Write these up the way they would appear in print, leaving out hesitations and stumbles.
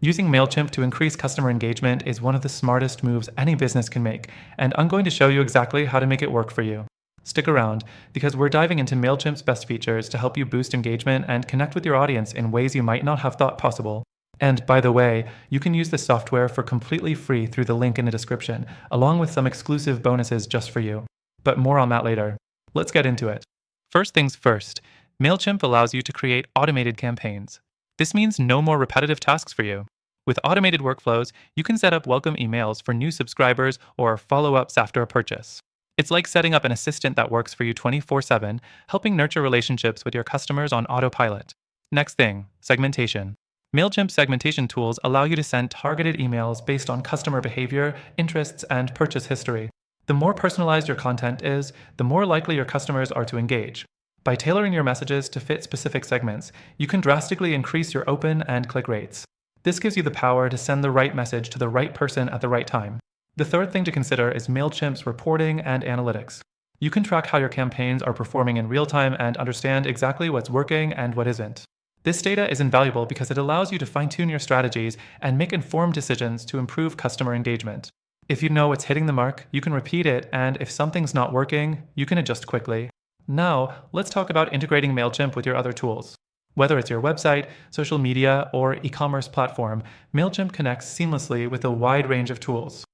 Using Mailchimp to increase customer engagement is one of the smartest moves any business can make, and I'm going to show you exactly how to make it work for you. Stick around, because we're diving into Mailchimp's best features to help you boost engagement and connect with your audience in ways you might not have thought possible. And by the way, you can use the software for completely free through the link in the description, along with some exclusive bonuses just for you. But more on that later. Let's get into it. First things first, Mailchimp allows you to create automated campaigns. This means no more repetitive tasks for you. With automated workflows, you can set up welcome emails for new subscribers or follow-ups after a purchase. It's like setting up an assistant that works for you 24/7, helping nurture relationships with your customers on autopilot. Next thing, segmentation. Mailchimp segmentation tools allow you to send targeted emails based on customer behavior, interests, and purchase history. The more personalized your content is, the more likely your customers are to engage. By tailoring your messages to fit specific segments, you can drastically increase your open and click rates. This gives you the power to send the right message to the right person at the right time. The third thing to consider is Mailchimp's reporting and analytics. You can track how your campaigns are performing in real time and understand exactly what's working and what isn't. This data is invaluable because it allows you to fine-tune your strategies and make informed decisions to improve customer engagement. If you know what's hitting the mark, you can repeat it, and if something's not working, you can adjust quickly. Now, let's talk about integrating Mailchimp with your other tools. Whether it's your website, social media, or e-commerce platform, Mailchimp connects seamlessly with a wide range of tools.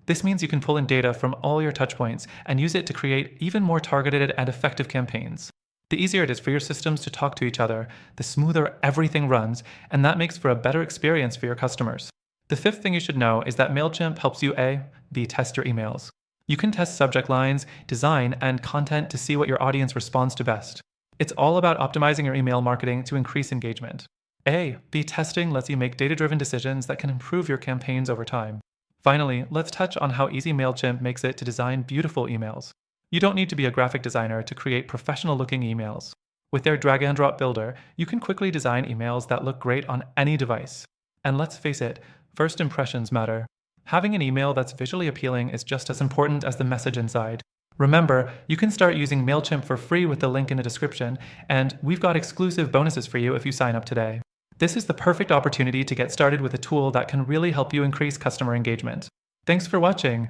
This means you can pull in data from all your touchpoints and use it to create even more targeted and effective campaigns. The easier it is for your systems to talk to each other, the smoother everything runs, and that makes for a better experience for your customers. The fifth thing you should know is that Mailchimp helps you B, test your emails. You can test subject lines, design, and content to see what your audience responds to best. It's all about optimizing your email marketing to increase engagement. B testing lets you make data-driven decisions that can improve your campaigns over time. Finally, let's touch on how easy Mailchimp makes it to design beautiful emails. You don't need to be a graphic designer to create professional-looking emails. With their drag-and-drop builder, you can quickly design emails that look great on any device. And let's face it, first impressions matter. Having an email that's visually appealing is just as important as the message inside. Remember, you can start using Mailchimp for free with the link in the description, and we've got exclusive bonuses for you if you sign up today. This is the perfect opportunity to get started with a tool that can really help you increase customer engagement. Thanks for watching.